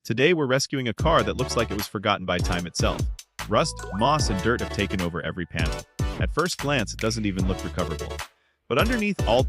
Today we're rescuing a car that looks like it was forgotten by time itself. Rust, moss, and dirt have taken over every panel. At first glance, it doesn't even look recoverable. But underneath all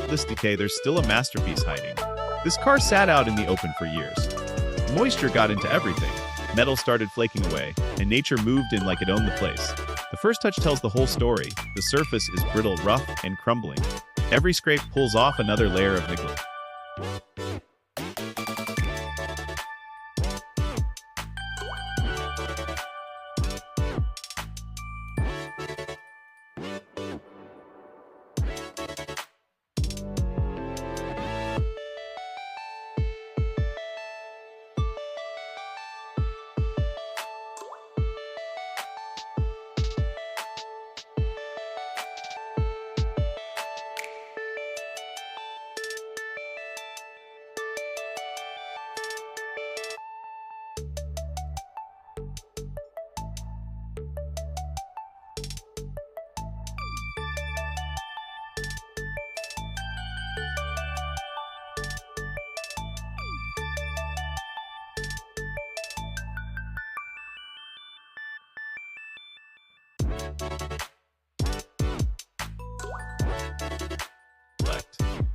this decay, there's still a masterpiece hiding. This car sat out in the open for years. Moisture got into everything. Metal started flaking away, and nature moved in like it owned the place. The first touch tells the whole story. The surface is brittle, rough, and crumbling. Every scrape pulls off another layer of neglect.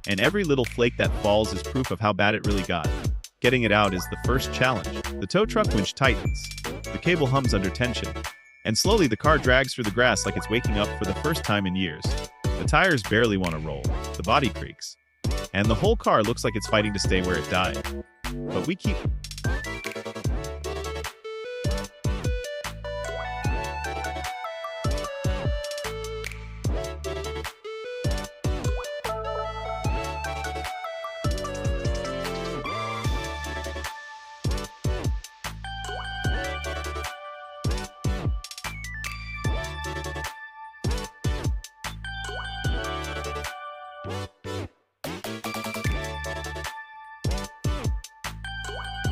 And every little flake that falls is proof of how bad it really got. Getting it out is the first challenge. The tow truck winch tightens. The cable hums under tension. And slowly the car drags through the grass like it's waking up for the first time in years. The tires barely want to roll. The body creaks. And the whole car looks like it's fighting to stay where it died. But we keep...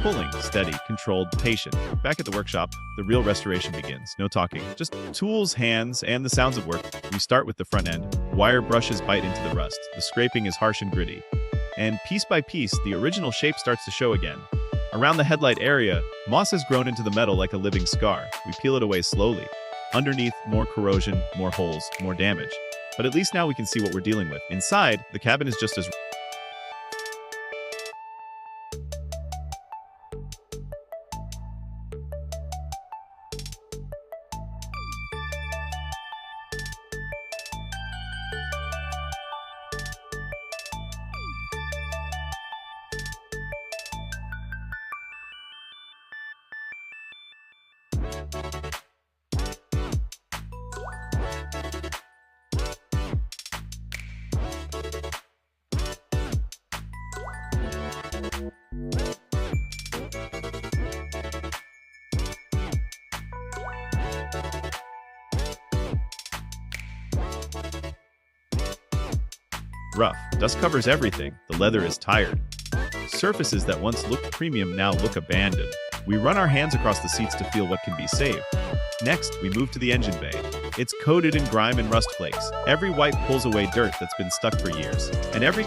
Pulling, steady, controlled, patient. Back at the workshop, the real restoration begins. No talking, just tools, hands, and the sounds of work. We start with the front end. Wire brushes bite into the rust. The scraping is harsh and gritty. And piece by piece, the original shape starts to show again. Around the headlight area, moss has grown into the metal like a living scar. We peel it away slowly. Underneath, more corrosion, more holes, more damage. But at least now we can see what we're dealing with. Inside, the cabin is just as... rough. Dust covers everything. The leather is tired. Surfaces that once looked premium now look abandoned. We run our hands across the seats to feel what can be saved. Next, we move to the engine bay. It's coated in grime and rust flakes. Every wipe pulls away dirt that's been stuck for years. And every...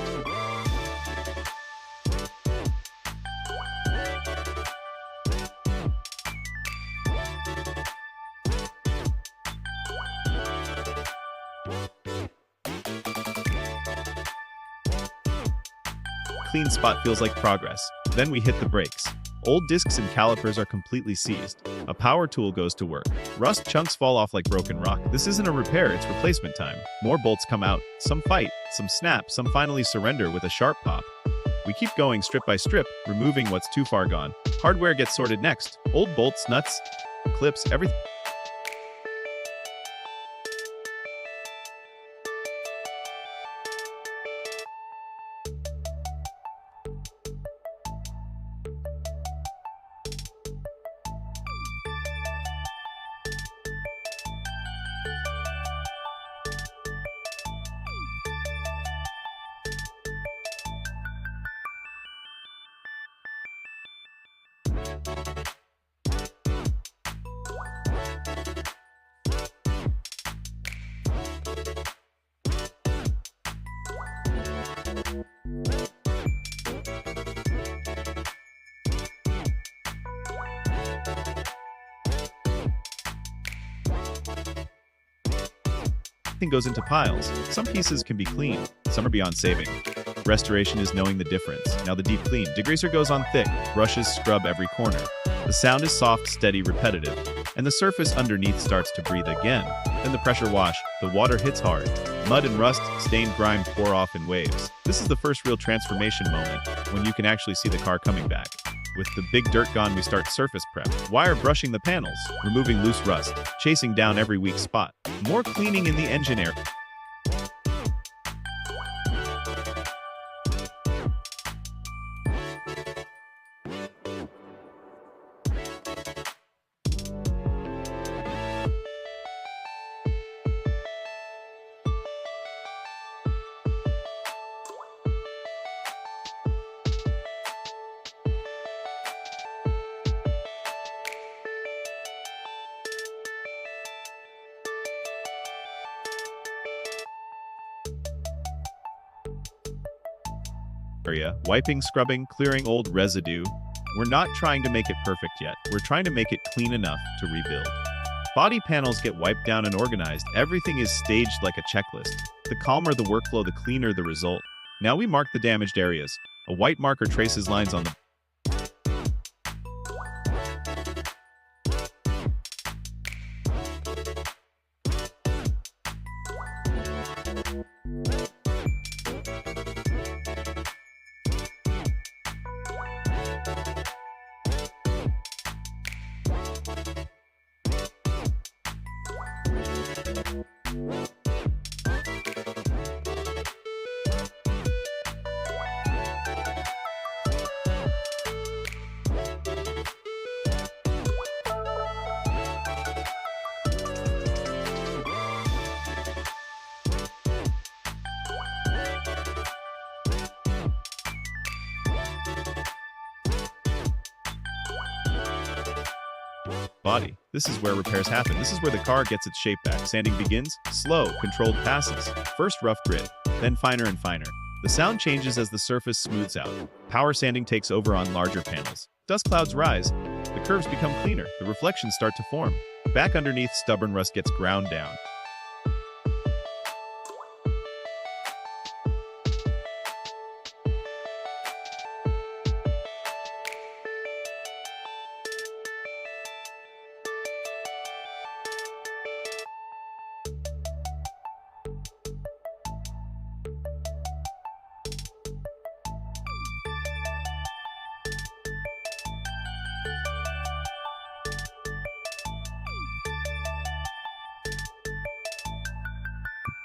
clean spot feels like progress. Then we hit the brakes. Old discs and calipers are completely seized. A power tool goes to work. Rust chunks fall off like broken rock. This isn't a repair, it's replacement time. More bolts come out. Some fight, some snap, some finally surrender with a sharp pop. We keep going strip by strip, removing what's too far gone. Hardware gets sorted next. Old bolts, nuts, clips, everything. Everything goes into piles. Some pieces can be clean, some are beyond saving. Restoration is knowing the difference. Now the deep clean. Degreaser goes on thick. Brushes scrub every corner. The sound is soft, steady, repetitive. And the surface underneath starts to breathe again. Then the pressure wash. The water hits hard. Mud and rust, stained grime pour off in waves. This is the first real transformation moment, when you can actually see the car coming back. With the big dirt gone, we start surface prep. Wire brushing the panels, removing loose rust, chasing down every weak spot. More cleaning in the engine area. Wiping, scrubbing, clearing old residue. We're not trying to make it perfect yet. We're trying to make it clean enough to rebuild. Body panels get wiped down and organized. Everything is staged like a checklist. The calmer the workflow, the cleaner the result. Now we mark the damaged areas. A white marker traces lines on the body. This is where repairs happen. This is where the car gets its shape back. Sanding begins. Slow, controlled passes. First rough grit, then finer and finer. The sound changes as the surface smooths out. Power sanding takes over on larger panels. Dust clouds rise. The curves become cleaner. The reflections start to form. Back underneath, stubborn rust gets ground down.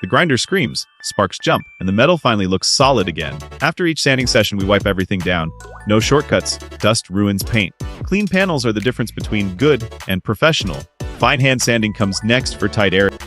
The grinder screams, sparks jump, and the metal finally looks solid again. After each sanding session, we wipe everything down. No shortcuts. Dust ruins paint. Clean panels are the difference between good and professional. Fine hand sanding comes next for tight areas.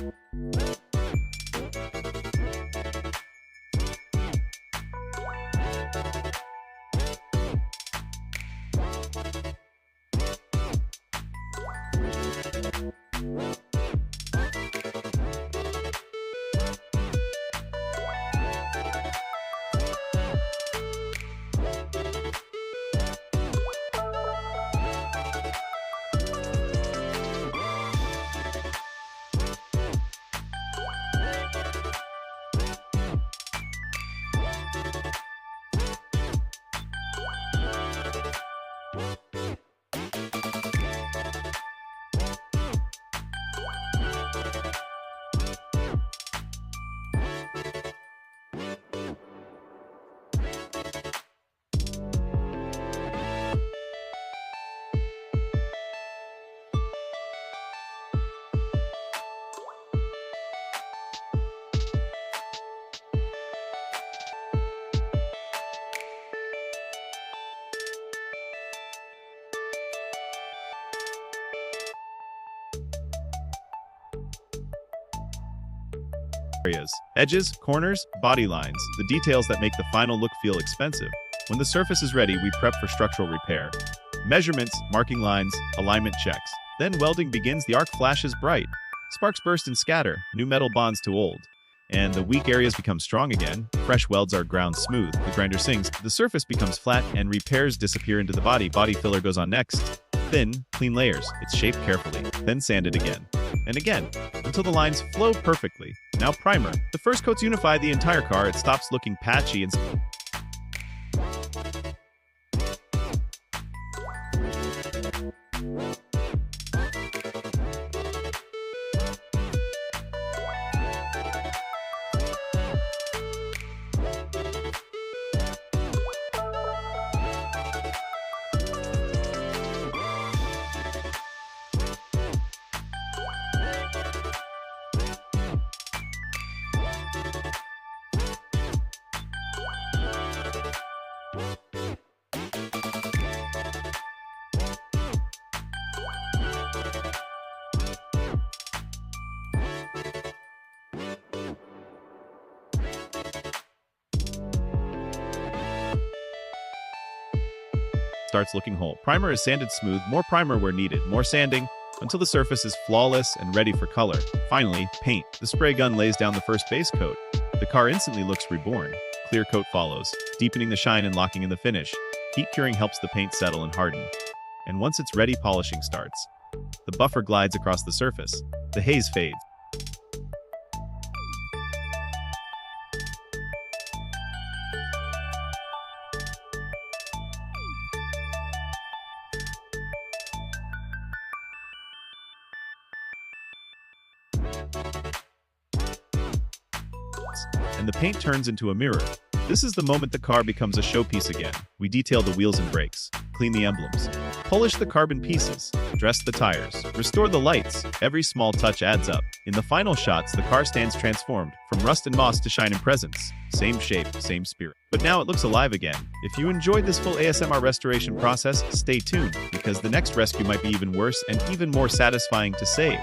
Edges, corners, body lines, the details that make the final look feel expensive. When the surface is ready, we prep for structural repair. Measurements, marking lines, alignment checks. Then welding begins, the arc flashes bright. Sparks burst and scatter, new metal bonds to old. And the weak areas become strong again. Fresh welds are ground smooth, the grinder sings, the surface becomes flat, and repairs disappear into the body. Body filler goes on next. Thin, clean layers. It's shaped carefully, then sanded again. And again, until the lines flow perfectly. Now primer. The first coats unify the entire car, it stops looking patchy and starts looking whole. Primer is sanded smooth, more primer where needed, more sanding, until the surface is flawless and ready for color. Finally, paint. The spray gun lays down the first base coat. The car instantly looks reborn. Clear coat follows, deepening the shine and locking in the finish. Heat curing helps the paint settle and harden. And once it's ready, polishing starts. The buffer glides across the surface. The haze fades. And the paint turns into a mirror. This is the moment the car becomes a showpiece again. We detail the wheels and brakes, clean the emblems, polish the carbon pieces, dress the tires, restore the lights. Every small touch adds up. In the final shots, the car stands transformed, from rust and moss to shine and presence. Same shape, same spirit. But now it looks alive again. If you enjoyed this full ASMR restoration process, stay tuned, because the next rescue might be even worse and even more satisfying to save.